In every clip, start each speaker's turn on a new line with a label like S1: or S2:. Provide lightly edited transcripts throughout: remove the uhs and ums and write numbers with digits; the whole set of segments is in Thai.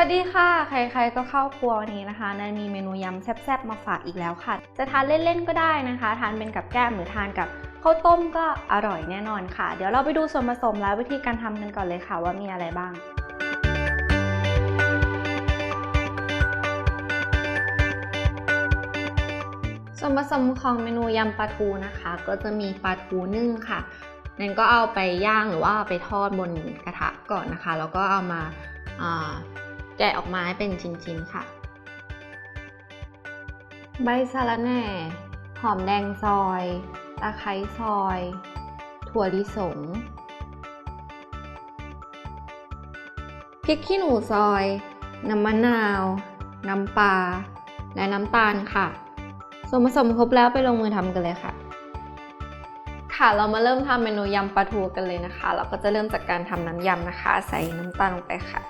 S1: วัสดีค่ะใครๆก็เข้าครัววันนี้นะคะนายมีเมนูยำแซ่บๆมาฝากอีกแล้วค่ะจะทานเล่นๆก็ได้นะคะทานเป็นกับแก้มหรือทานกับข้าวต้มก็อร่อยแน่นอนค่ะเดี๋ยวเราไปดูส่วนผสมและวิธีการทำกันก่อนเลยค่ะว่ามีอะไรบ้างส่วนผสมของเมนูยำปลาทูนะคะก็จะมีปลาทูนึ่งค่ะนั้นก็เอาไปย่างหรือว่าไปทอดบนกระทะก่อนนะคะแล้วก็เอามาแกะออกมาให้เป็นชิ้นๆค่ะใบสะระแหน่หอมแดงซอยตะไคร้ซอยถั่วลิสงพริกขี้หนูซอยน้ำมะนาวน้ำปลาและน้ำตาลค่ะส่วนผสมครบแล้วไปลงมือทำกันเลยค่ะเรามาเริ่มทำเมนูยำปลาทูกันเลยนะคะเราก็จะเริ่มจากการทำน้ำยำนะคะใส่น้ำตาลลงไปค่ะ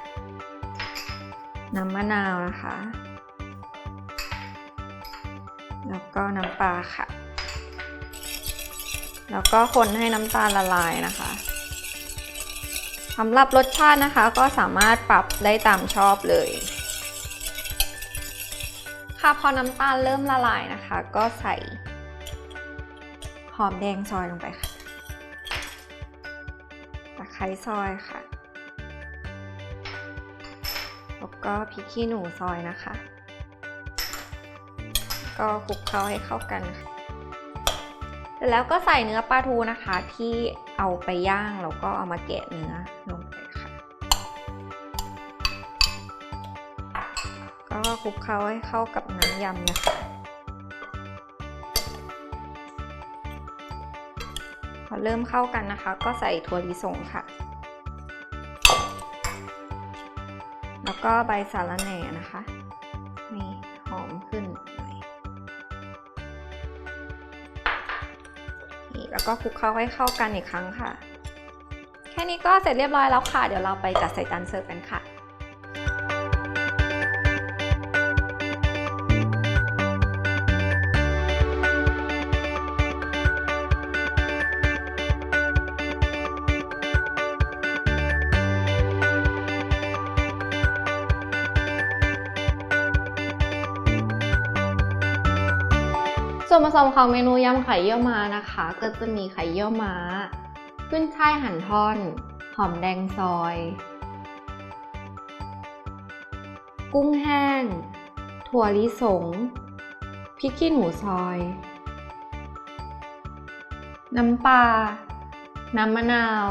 S1: น้ำมะนาวนะคะแล้วก็น้ำปลาค่ะแล้วก็คนให้น้ำตาลละลายนะคะสำหรับรสชาตินะคะก็สามารถปรับได้ตามชอบเลยค่ะพอน้ำตาลเริ่มละลายนะคะก็ใส่หอมแดงซอยลงไปค่ะตะไคร้ซอยค่ะแล้วก็พริกขี้หนูซอยนะคะก็คลุกเคล้าให้เข้ากันค่ะเสร็จแล้วก็ใส่เนื้อปลาทูนะคะที่เอาไปย่างแล้วก็เอามาแกะเนื้อลงไปค่ะก็คลุกเคล้าให้เข้ากับน้ำยำนะคะพอเริ่มเข้ากันนะคะก็ใส่ถั่วลิสงค่ะแล้วก็ใบสะระแหน่นะคะนี่หอมขึ้นหน่อยนี่แล้วก็คลุกเคล้าให้เข้ากันอีกครั้งค่ะแค่นี้ก็เสร็จเรียบร้อยแล้วค่ะเดี๋ยวเราไปจัดใส่จานเสิร์ฟกันค่ะส่วนผสมของเมนูยำไข่เยี่ยวม้านะคะก็จะมีไข่เยี่ยวม้าขึ้นช่ายหั่นท่อนหอมแดงซอยกุ้งแห้งถั่วลิสงพริกขี้หนูซอยน้ำปลาน้ำมะนาว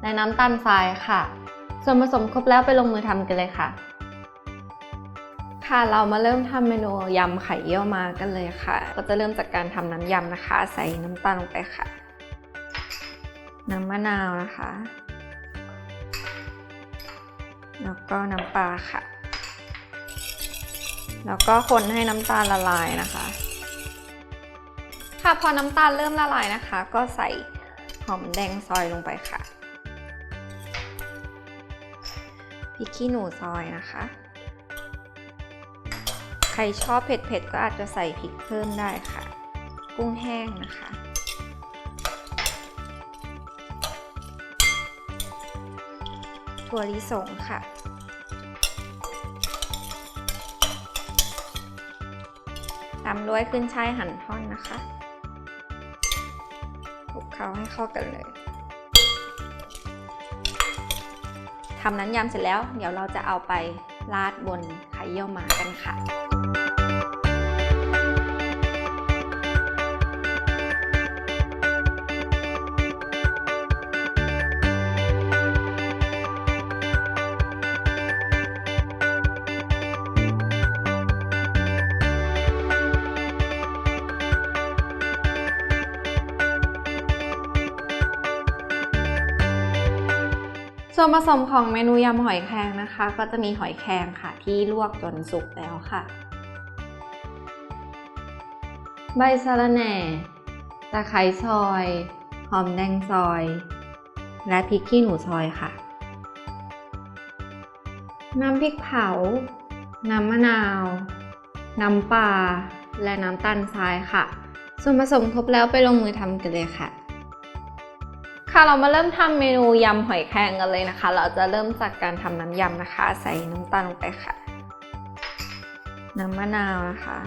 S1: และน้ำตาลทรายค่ะส่วนผสมครบแล้วไปลงมือทำกันเลยค่ะเรามาเริ่มทำเมนูยำไข่เยี่ยวม้ากันเลยค่ะก็จะเริ่มจากการทำน้ำยำนะคะใส่น้ำตาลลงไปค่ะน้ำมะนาวนะคะแล้วก็น้ำปลาค่ะแล้วก็คนให้น้ำตาลละลายนะคะพอน้ำตาลเริ่มละลายนะคะก็ใส่หอมแดงซอยลงไปค่ะพริกขี้หนูซอยนะคะใครชอบเผ็ดๆก็อาจจะใส่พริกเพิ่มได้ค่ะกุ้งแห้งนะคะถั่วลิสงค่ะตามด้วยขึ้นช่ายหั่นท่อนนะคะคลุกเคล้าให้เข้ากันเลยทำน้ำยำเสร็จแล้วเดี๋ยวเราจะเอาไปราดบนไข่เยี่ยวม้ากันค่ะส่วนผสมของเมนูยำหอยแครงนะคะก็จะมีหอยแครงค่ะที่ลวกจนสุกแล้วค่ะใบสะระแหน่ตะไคร้ซอยหอมแดงซอยและพริกขี้หนูซอยค่ะน้ำพริกเผาน้ำมะนาวน้ำปลาและน้ำตาลทรายค่ะส่วนผสมครบแล้วไปลงมือทำกันเลยค่ะ ค่ะเรามาเริ่มทำเมนูยำหอยแครงกันเลยนะคะเราจะเริ่มจากการทำน้ำยำนะคะใส่น้ำตาลลงไปค่ะน้ำมะนาวนะคะ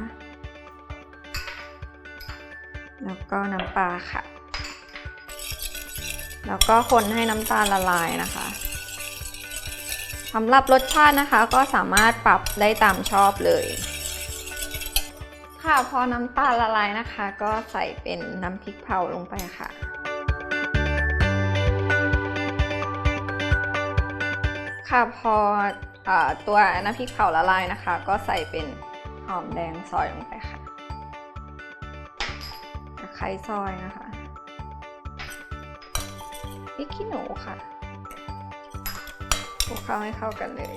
S1: แล้วก็น้ำปลาค่ะแล้วก็คนให้น้ำตาลละลายนะคะสำหรับรสชาตินะคะก็สามารถปรับได้ตามชอบเลยค่ะพอน้ำตาลละลายนะคะก็ใส่เป็นน้ำพริกเผาลงไปค่ะค่ะพอตัวน้ำพริกเผาละลายนะคะก็ใส่เป็นหอมแดงซอยลงไปค่ะตะไคร้ซอยนะคะพริกขี้หนูค่ะคลุกเคล้าให้เข้ากันเลย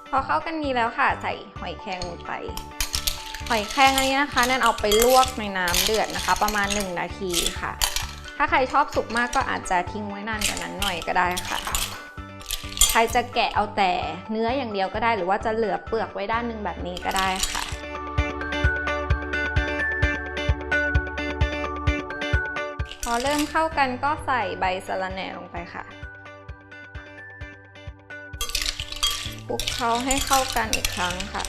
S1: พอเข้ากันดีแล้วค่ะใส่หอยแครงลงไปหอยแครงอันนี้นะคะแนนเอาไปลวกในน้ำเดือดนะคะประมาณ1 นาทีค่ะถ้าใครชอบสุกมากก็อาจจะทิ้งไว้นานกว่านั้นหน่อยก็ได้ค่ะใครจะแกะเอาแต่เนื้ออย่างเดียวก็ได้หรือว่าจะเหลือเปลือกไว้ด้านหนึ่งแบบนี้ก็ได้ค่ะพอเริ่มเข้ากันก็ใส่ใบสะระแหน่ลงไปค่ะคลุกเคล้าให้เข้ากันอีกครั้งค่ะ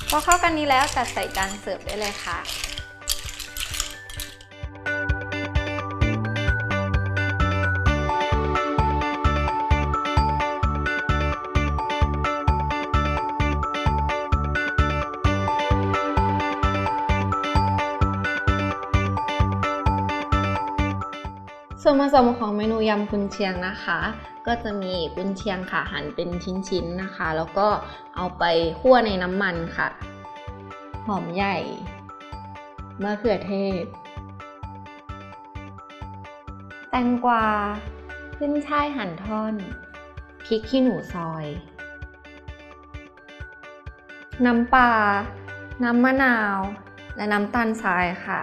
S1: พอเข้ากันนี้แล้วจัดใส่จานเสิร์ฟได้เลยค่ะส่วนผสมของเมนูยำกุนเชียงนะคะก็จะมีกุนเชียงค่ะหั่นเป็นชิ้นๆนะคะแล้วก็เอาไปคั่วในน้ำมันค่ะหอมใหญ่มะเขือเทศแตงกวาขึ้นช่ายหั่นท่อนพริกขี้หนูซอยน้ำปลาน้ำมะนาวและน้ำตาลทรายค่ะ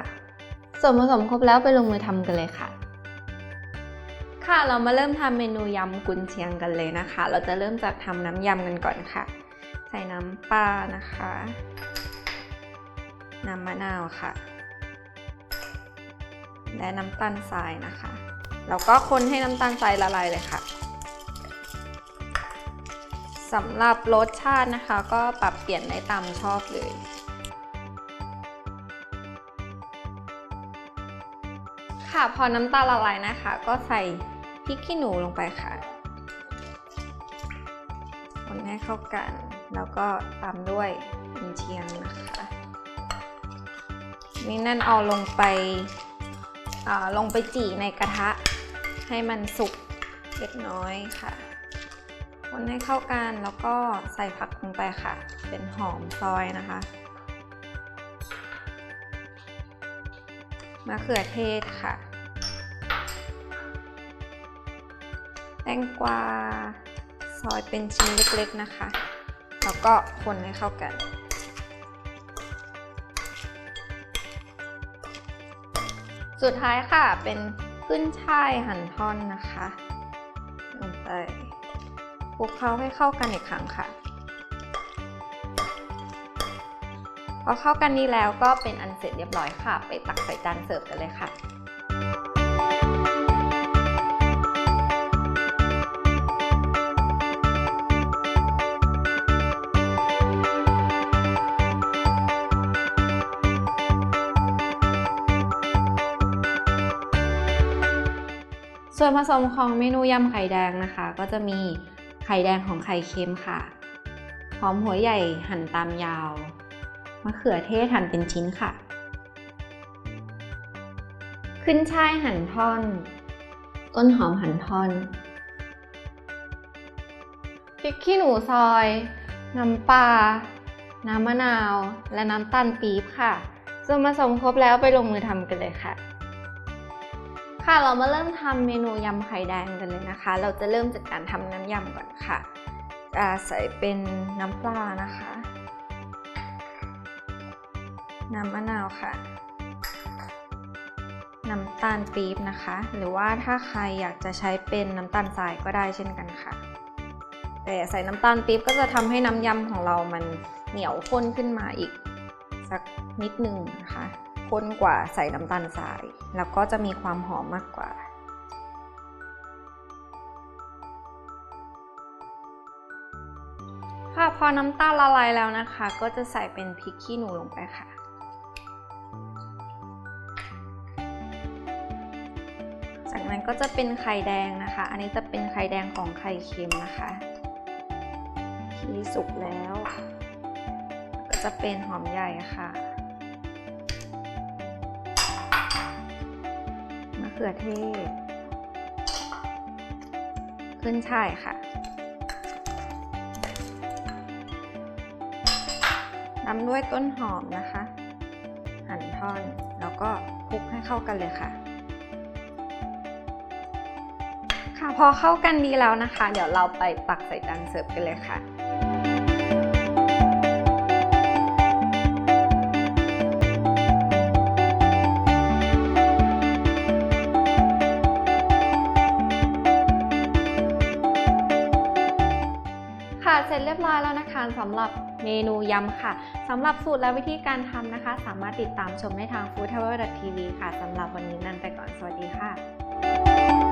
S1: ส่วนผสมครบแล้วไปลงมือทำกันเลยค่ะค่ะเรามาเริ่มทำเมนูยำกุนเชียงกันเลยนะคะเราจะเริ่มจากทำน้ำยำกันก่อนค่ะใส่น้ำปลานะคะน้ำมะนาวค่ะและน้ำตาลทรายนะคะแล้วก็คนให้น้ำตาลทรายละลายเลยค่ะสำหรับรสชาตินะคะก็ปรับเปลี่ยนได้ตามชอบเลยค่ะพอน้ำตาลละลายนะคะก็ใส่พริกขี้หนูลงไปค่ะคนให้เข้ากันแล้วก็ตามด้วยกุนเชียงนะคะนี่นั่นเอาลงไปจี่ในกระทะให้มันสุกเล็กน้อยค่ะคนให้เข้ากันแล้วก็ใส่ผักลงไปค่ะเป็นหอมซอยนะคะมะเขือเทศค่ะแตงกวาซอยเป็นชิ้นเล็กๆนะคะแล้วก็คนให้เข้ากันสุดท้ายค่ะเป็นขึ้นช่ายหั่นท่อนนะคะลงไปคลุกเคล้าให้เข้ากันอีกครั้งค่ะพอเข้ากันนี้แล้วก็เป็นอันเสร็จเรียบร้อยค่ะไปตักใส่จานเสิร์ฟกันเลยค่ะส่วนผสมของเมนูยำไข่แดงนะคะก็จะมีไข่แดงของไข่เค็มค่ะหอมหัวใหญ่หั่นตามยาวมะเขือเทศหั่นเป็นชิ้นค่ะขึ้นช่ายหั่นท่อนต้นหอมหั่นท่อนพริกขี้หนูซอยน้ำปลาน้ำมะนาวและน้ำตาลปี๊บค่ะส่วนผสมครบแล้วไปลงมือทำกันเลยค่ะค่ะเรามาเริ่มทำเมนูยำไข่แดงกันเลยนะคะเราจะเริ่มจากการทำน้ำยำก่อนค่ะใส่เป็นน้ำปลานะคะน้ำมะนาวค่ะน้ำตาลปี๊บนะคะหรือว่าถ้าใครอยากจะใช้เป็นน้ำตาลทรายก็ได้เช่นกันค่ะแต่ใส่น้ำตาลปี๊บก็จะทำให้น้ำยำของเรามันเหนียวข้นขึ้นมาอีก สักนิดหนึ่งนะคะข้นกว่าใส่น้ำตาลทรายแล้วก็จะมีความหอมมากกว่าค่ะพอน้ำตาลละลายแล้วนะคะก็จะใส่เป็นพริกขี้หนูลงไปค่ะจากนั้นก็จะเป็นไข่แดงนะคะอันนี้จะเป็นไข่แดงของไข่เค็มนะคะที่สุกแล้วก็จะเป็นหอมใหญ่ค่ะมะเขือเทศขึ้นช่ายค่ะตามด้วยต้นหอมนะคะหั่นท่อนแล้วก็คลุกให้เข้ากันเลยค่ะพอเข้ากันดีแล้วนะคะเดี๋ยวเราไปตักใส่จานเสิร์ฟกันเลยค่ะเสร็จเรียบร้อยแล้วนะคะสำหรับเมนูยำค่ะสำหรับสูตรและวิธีการทำนะคะสามารถติดตามชมได้ทาง foodtravel.tv ค่ะสำหรับวันนี้นันไปก่อนสวัสดีค่ะ